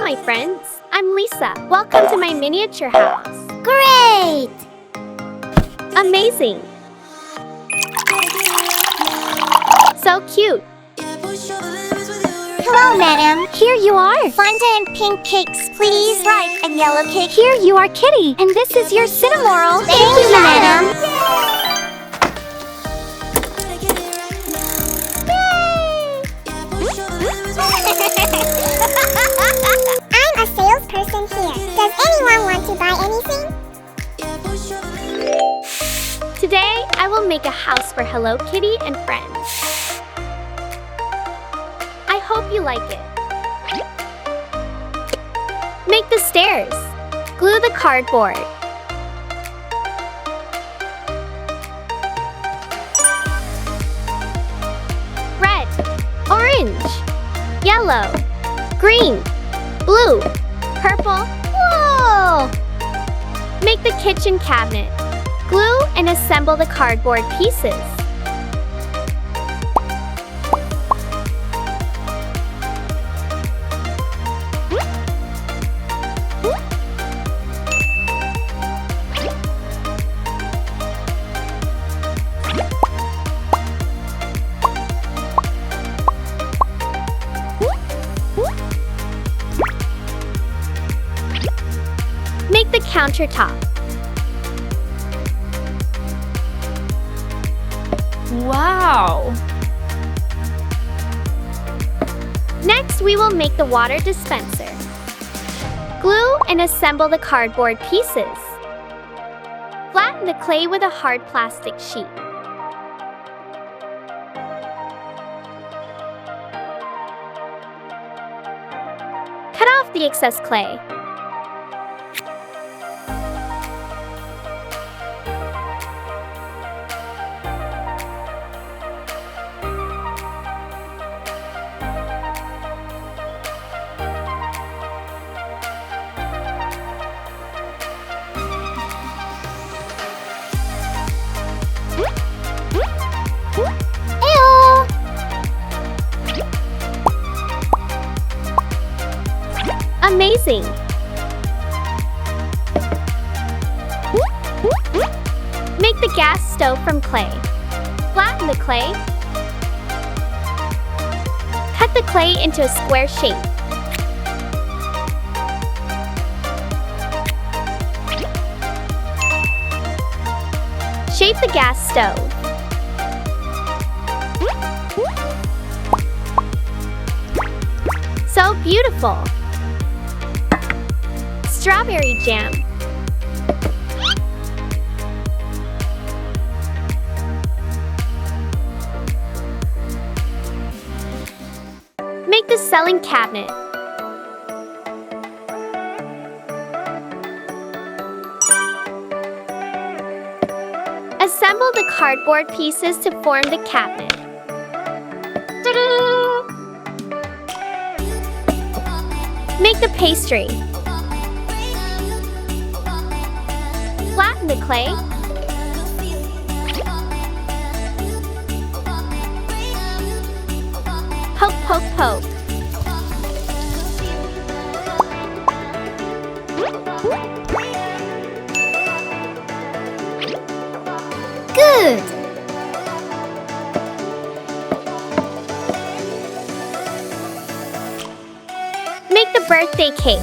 my friends. I'm Lisa. Welcome to my miniature house. Great! Amazing! So cute. Hello, madam. Here you are. Fanta and pink cakes, please. Right, and yellow cake. Here you are, Kitty. And this is your Cinnamoroll. Thank you, madam. I'm a salesperson here. Does anyone want to buy anything? Today, I will make a house for Hello Kitty and friends. I hope you like it. Make the stairs. Glue the cardboard. Red, orange, yellow, green, blue, purple. Whoa! Make the kitchen cabinet. Glue and assemble the cardboard pieces. Make the countertop. Wow! Next, we will make the water dispenser. Glue and assemble the cardboard pieces. Flatten the clay with a hard plastic sheet. Cut off the excess clay. Amazing! Make the gas stove from clay. Flatten the clay. Cut the clay into a square shape. Shape the gas stove. So beautiful! Strawberry jam. Make the selling cabinet. Assemble the cardboard pieces to form the cabinet. Ta-da! Make the pastry. Flatten the clay. Poke, poke, poke. Good! Make the birthday cake.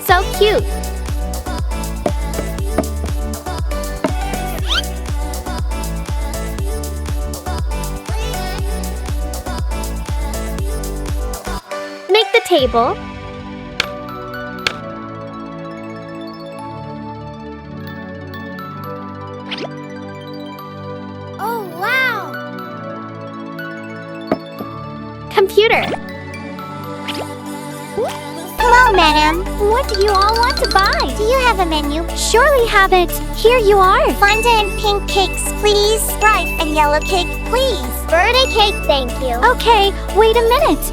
So cute! Make the table. Oh, wow! Computer. Hello, Hello, madam. What do you all want to buy? Do you have a menu? Surely have it. Here you are. Fanta and pink cakes, please. Bright and yellow cake, please. Birthday cake, thank you. Okay, wait a minute.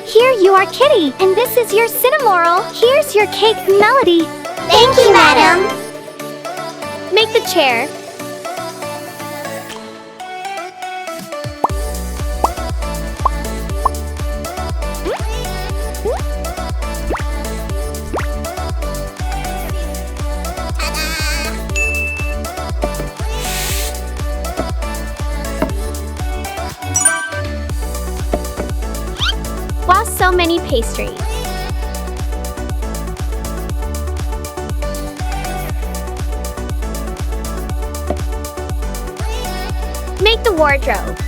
Here you are, Kitty, and this is your Cinnamoral. Here's your cake, Melody. Thank you, madam. Make the chair. Wow, so many pastries. Make the wardrobe.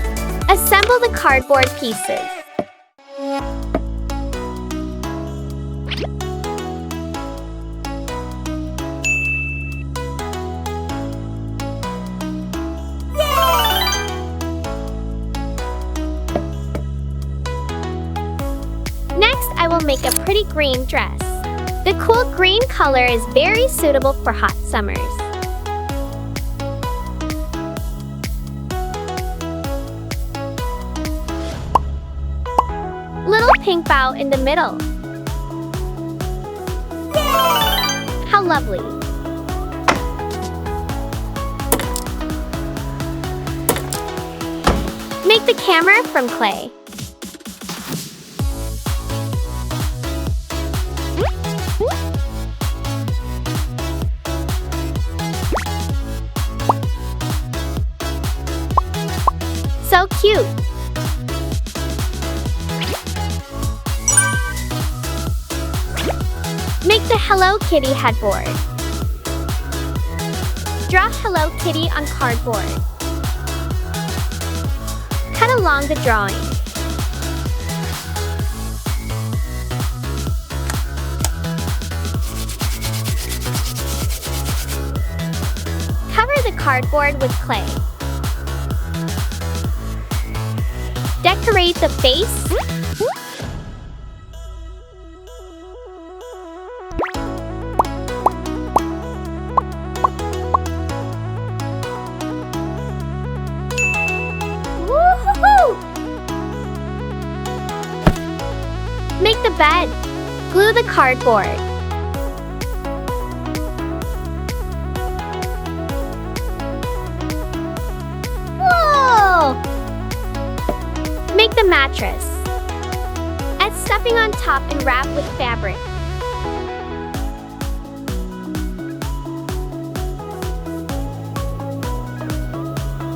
Assemble the cardboard pieces. Next, I will make a pretty green dress. The cool green color is very suitable for hot summers. Little pink bow in the middle. How lovely. Make the camera from clay. So cute! Make the Hello Kitty headboard. Draw Hello Kitty on cardboard. Cut along the drawing. Cover the cardboard with clay. Decorate the face. Woo-hoo-hoo! Make the bed. Glue the cardboard. Whoa! Make the mattress. Add stuffing on top and wrap with fabric.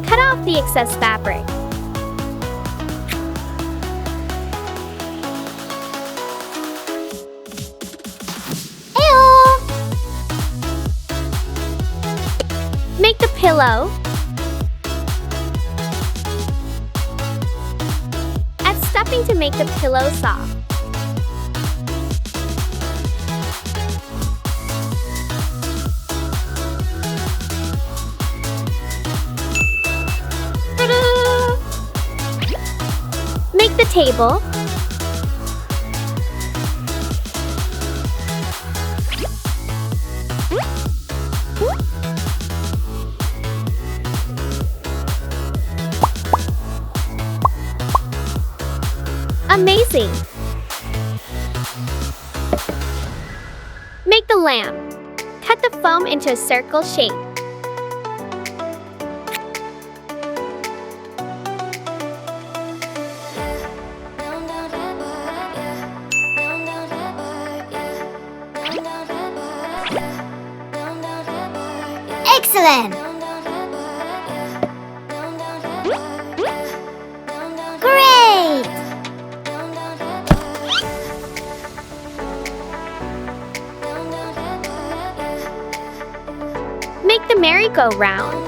Cut off the excess fabric. Ew! Make the pillow. Add stuffing to make the pillow soft. Ta-da! Make the table. Amazing! Make the lamp. Cut the foam into a circle shape. Excellent! Great! Make the merry-go-round.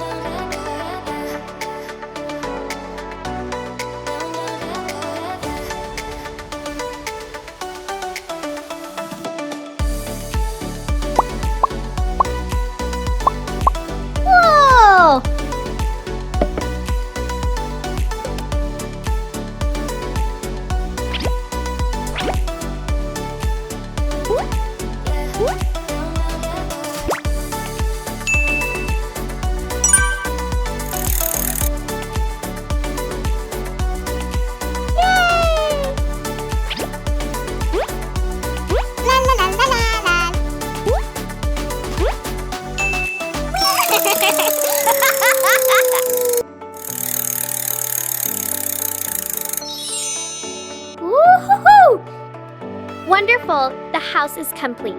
Whoa! Wonderful, the house is complete.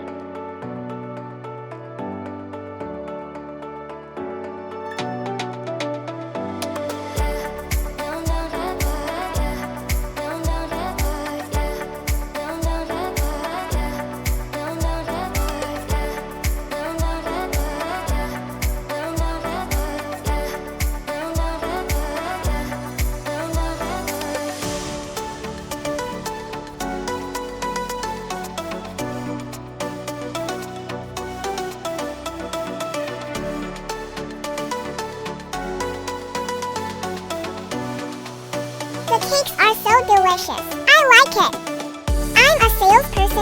The cakes are so delicious. I like it. I'm a salesperson